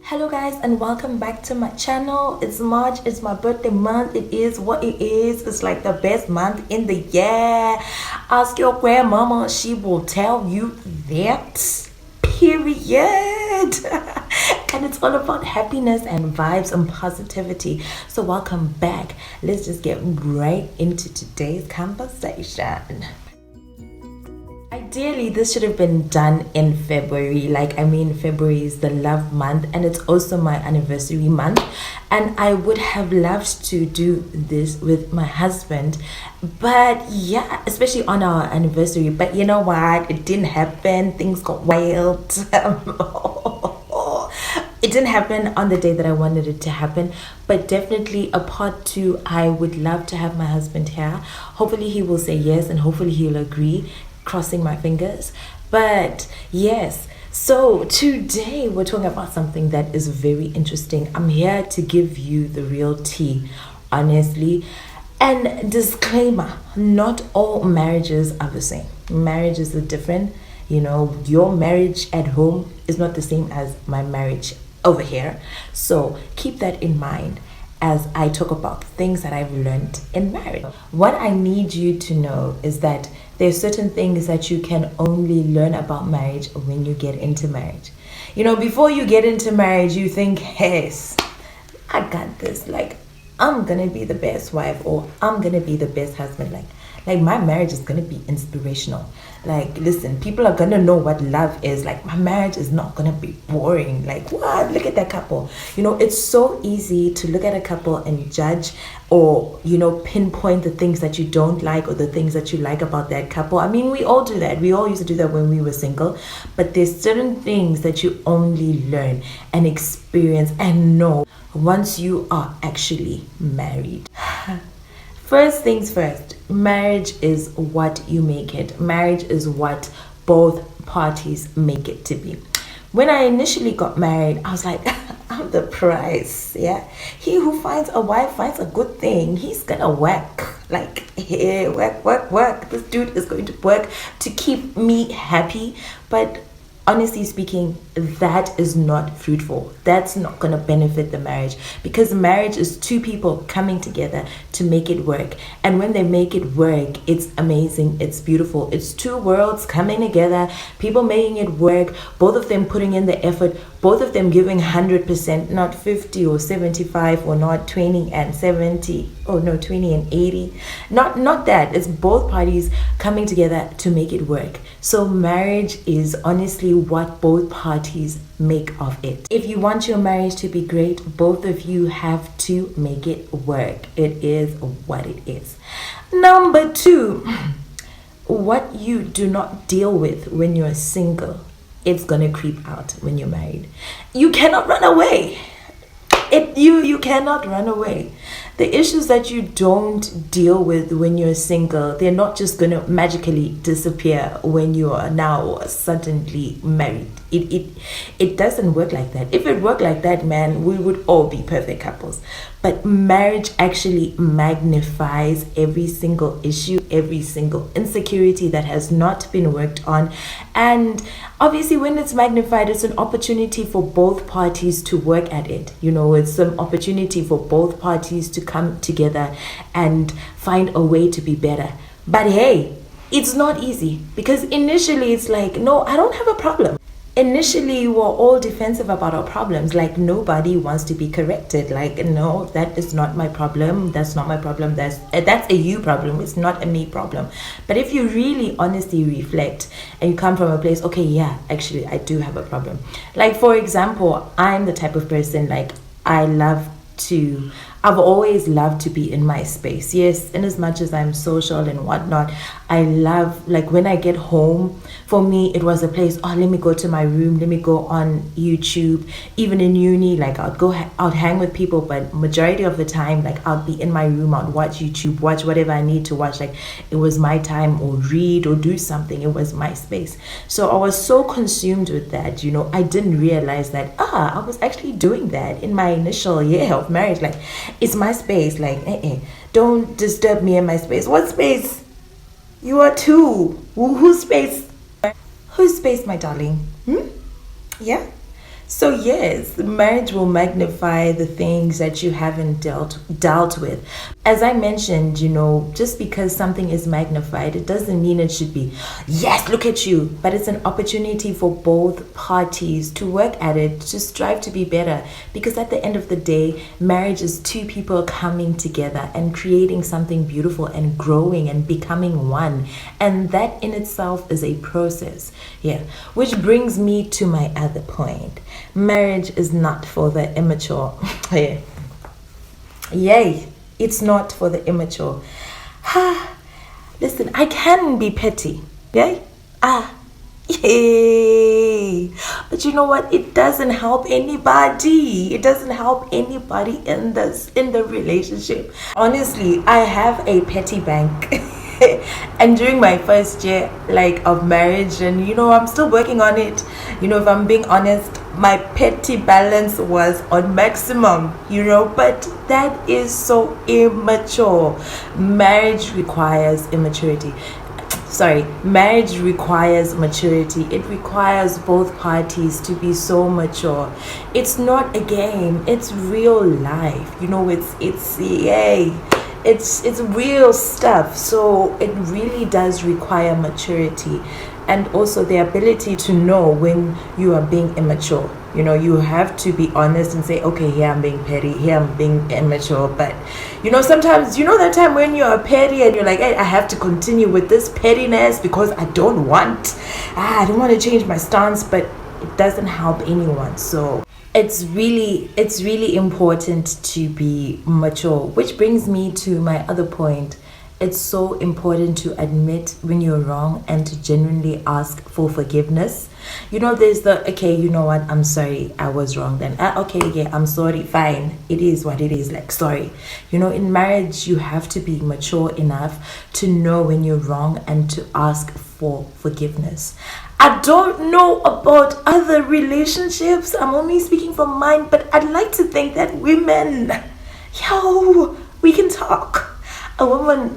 Hello guys and welcome back to my channel. It's March, it's my birthday month. It is what it is. It's like the best month in the year. Ask your grandmama, she will tell you that. Period. And it's all about happiness and vibes and positivity. So welcome back. Let's just get right into today's conversation. Ideally, this should have been done in February. February is the love month and it's also my anniversary month. And I would have loved to do this with my husband. But yeah, especially on our anniversary. But you know what? It didn't happen. Things got wild. It didn't happen on the day that I wanted it to happen, but definitely a part two. I would love to have my husband here. Hopefully he will say yes and hopefully he'll agree, crossing my fingers. But yes, so today we're talking about something that is very interesting. I'm here to give you the real tea, honestly. And disclaimer, not all marriages are the same. Marriages are different. You know, your marriage at home is not the same as my marriage over here. So keep that in mind as I talk about things that I've learned in marriage. What I need you to know is that there's certain things that you can only learn about marriage when you get into marriage. You know, before you get into marriage, you think, hey, I got this. Like, I'm gonna be the best wife or I'm gonna be the best husband. Like my marriage is gonna be inspirational. Like, listen, people are gonna know what love is. Like, my marriage is not gonna be boring. Like, what? Look at that couple. You know, it's so easy to look at a couple and judge or, you know, pinpoint the things that you don't like or the things that you like about that couple. I mean, we all do that. We all used to do that when we were single. But there's certain things that you only learn and experience and know once you are actually married. First things first, marriage is what you make it. Marriage is what both parties make it to be. When I initially got married, I was like, I'm the prize, yeah? He who finds a wife finds a good thing. He's gonna work. Like, hey, work. This dude is going to work to keep me happy. But honestly speaking, that is not fruitful. That's not going to benefit the marriage, because marriage is two people coming together to make it work. And when they make it work, it's amazing, it's beautiful. It's two worlds coming together, people making it work, both of them putting in the effort, both of them giving 100%, not 50 or 75 or not 20 and 70. Oh no, 20 and 80. Not that. It's both parties coming together to make it work. So marriage is honestly what both parties make of it. If you want your marriage to be great, both of you have to make it work. It is what it is. Number two, what you do not deal with when you're single, it's gonna creep out when you're married. You cannot run away. You cannot run away. The issues that you don't deal with when you're single, they're not just gonna magically disappear when you are now suddenly married. It doesn't work like that. If it worked like that, man, we would all be perfect couples. But marriage actually magnifies every single issue, every single insecurity that has not been worked on. And obviously when it's magnified, it's an opportunity for both parties to work at it. You know, it's an opportunity for both parties to come together and find a way to be better. But hey, it's not easy, because initially it's like, no, I don't have a problem. Initially, we're all defensive about our problems. Like, nobody wants to be corrected. Like, no, that is not my problem. That's not my problem. That's a you problem. It's not a me problem. But if you really honestly reflect and you come from a place, okay, yeah, actually, I do have a problem. Like, for example, I'm the type of person, like, I've always loved to be in my space. Yes, in as much as I'm social and whatnot, I love, like, when I get home, for me, it was a place, oh, let me go to my room, let me go on YouTube. Even in uni, like, I'd hang with people, but majority of the time, like, I'd be in my room, I'd watch YouTube, watch whatever I need to watch. Like, it was my time, or read or do something. It was my space. So I was so consumed with that, you know, I didn't realize that, I was actually doing that in my initial year of marriage. Like, it's my space. Like, don't disturb me in my space. What space? You are two. Whose space? Whose space, my darling? Yeah. So yes, marriage will magnify the things that you haven't dealt with. As I mentioned, just because something is magnified, it doesn't mean it should be, yes, look at you. But it's an opportunity for both parties to work at it, to strive to be better. Because at the end of the day, marriage is two people coming together and creating something beautiful and growing and becoming one. And that in itself is a process. Yeah. Which brings me to my other point. Marriage is not for the immature. Yeah. Yay. It's not for the immature. Listen, I can be petty. Yay. Yay. But you know what? It doesn't help anybody. It doesn't help anybody in the relationship. Honestly, I have a petty bank. And during my first year of marriage, and I'm still working on it. If I'm being honest, my petty balance was on maximum, but that is so immature. Marriage requires immaturity. Marriage requires maturity. It requires both parties to be so mature. It's not a game, it's real life. It's real stuff. So it really does require maturity, and also the ability to know when you are being immature. You have to be honest and say, okay, here I'm being petty, here I'm being immature. But sometimes that time when you're petty and you're like, hey, I have to continue with this pettiness because I don't want to change my stance, but it doesn't help anyone. So it's really important to be mature, which brings me to my other point. It's so important to admit when you're wrong and to genuinely ask for forgiveness. There's okay, you know what, I'm sorry, I was wrong then. Okay, yeah, I'm sorry, fine. It is what it is, sorry. In marriage, you have to be mature enough to know when you're wrong and to ask for forgiveness. I don't know about other relationships. I'm only speaking from mine, but I'd like to think that women, we can talk. A woman,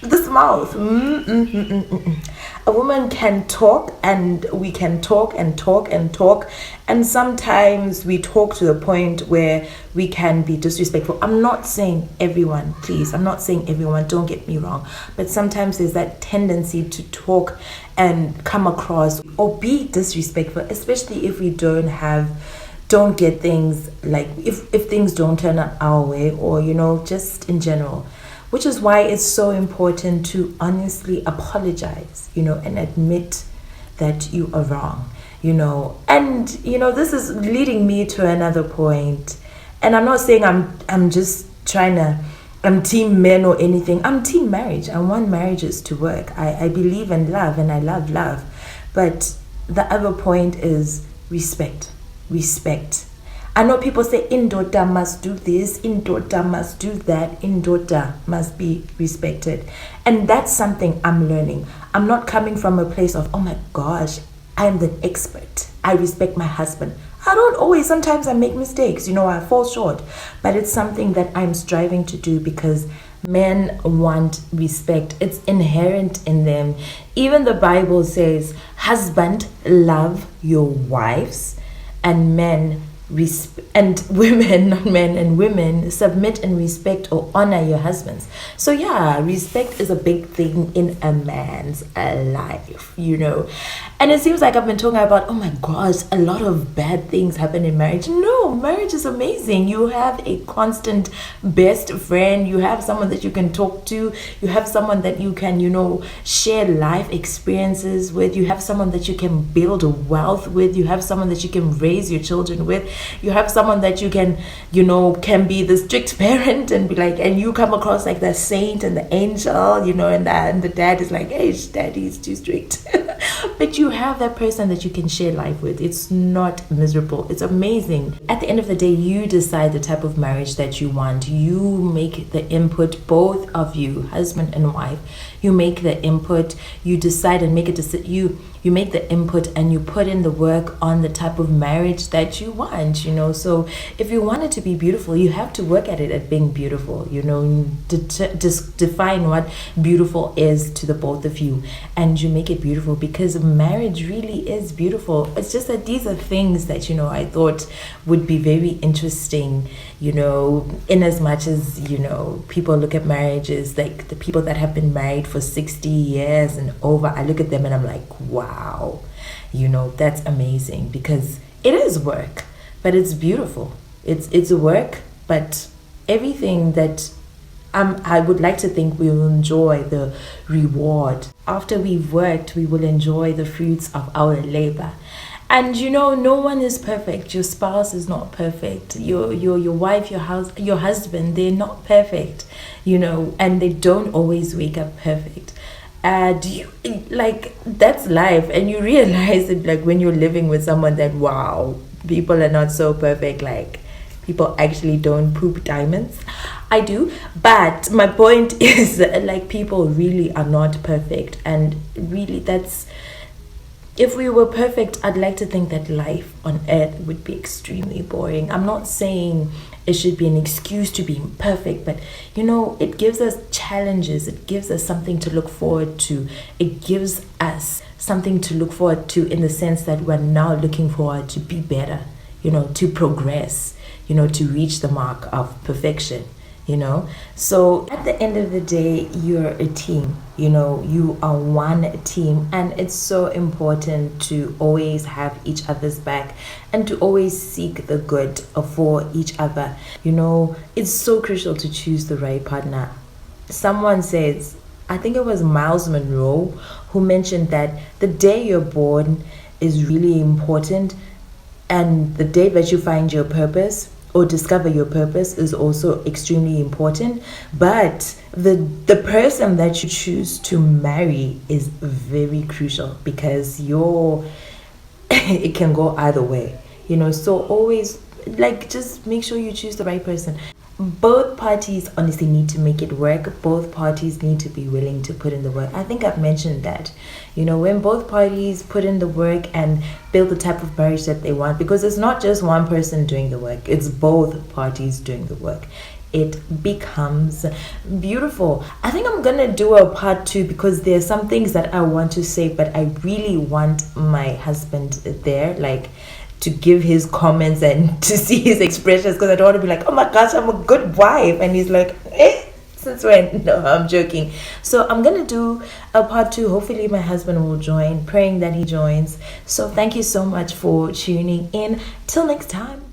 this mouth, a woman can talk, and we can talk and talk and talk, and sometimes we talk to the point where we can be disrespectful. I'm not saying everyone, please, I'm not saying everyone, don't get me wrong, but sometimes there's that tendency to talk and come across or be disrespectful, especially if we don't get things, if things don't turn out our way, or just in general, which is why it's so important to honestly apologize, and admit that you are wrong, and this is leading me to another point. And I'm not saying I'm just I'm team men or anything. I'm team marriage. I want marriages to work. I believe in love, and I love, but the other point is respect. I know people say indoda must do this, indoda must do that, indoda must be respected. And that's something I'm learning. I'm not coming from a place of, oh my gosh, I'm the expert, I respect my husband. I don't always. Sometimes I make mistakes, I fall short. But it's something that I'm striving to do because men want respect. It's inherent in them. Even the Bible says, husband, love your wives, and women, not men, and women, submit and respect or honor your husbands. So yeah, respect is a big thing in a man's life, And it seems like I've been talking about, oh my gosh, a lot of bad things happen in marriage. No, marriage is amazing. You have a constant best friend. You have someone that you can talk to. You have someone that you can, share life experiences with. You have someone that you can build wealth with. You have someone that you can raise your children with. You have someone that you can be the strict parent and be like, and you come across like the saint and the angel, and the dad is like, hey, daddy's too strict. But you have that person that you can share life with. It's not miserable. It's amazing. At the end of the day, you decide the type of marriage that you want. You make the input, both of you, husband and wife. You make the input. You decide and make a decision. you make the input and you put in the work on the type of marriage that you want, so if you want it to be beautiful, you have to work at it at being beautiful, just define what beautiful is to the both of you, and you make it beautiful, because marriage really is beautiful. It's just that these are things that I thought would be very interesting, in as much as people look at marriages, like the people that have been married for 60 years and over. I look at them and I'm like, wow, that's amazing, because it is work, but it's beautiful. It's work, but everything that I would like to think we will enjoy the reward. After we've worked, we will enjoy the fruits of our labor. And no one is perfect. Your spouse is not perfect. Your wife, your husband, they're not perfect, and they don't always wake up perfect. Do you that's life, and you realize it when you're living with someone that, wow, people are not so perfect. People actually don't poop diamonds. I do, but my point is people really are not perfect, and really if we were perfect, I'd like to think that life on earth would be extremely boring. I'm not saying it should be an excuse to be perfect, but it gives us challenges. It gives us something to look forward to. It gives us something to look forward to, in the sense that we're now looking forward to be better, to progress, to reach the mark of perfection. So at the end of the day, you're a team. You are one team, and it's so important to always have each other's back and to always seek the good for each other. It's so crucial to choose the right partner. Someone says, I think it was Miles Monroe, who mentioned that the day you're born is really important, and the day that you find your purpose or discover your purpose is also extremely important. But the person that you choose to marry is very crucial, because it can go either way, so always just make sure you choose the right person. Both parties honestly need to make it work. Both parties need to be willing to put in the work. I think I've mentioned that, when both parties put in the work and build the type of marriage that they want, because it's not just one person doing the work, it's both parties doing the work, it becomes beautiful. I think I'm gonna do a part 2, because there's some things that I want to say, but I really want my husband there, to give his comments and to see his expressions, because I don't want to be like, oh my gosh, I'm a good wife, and he's like, since when? No, I'm joking. So I'm gonna do a part 2. Hopefully my husband will join, praying that he joins. So thank you so much for tuning in. Till next time.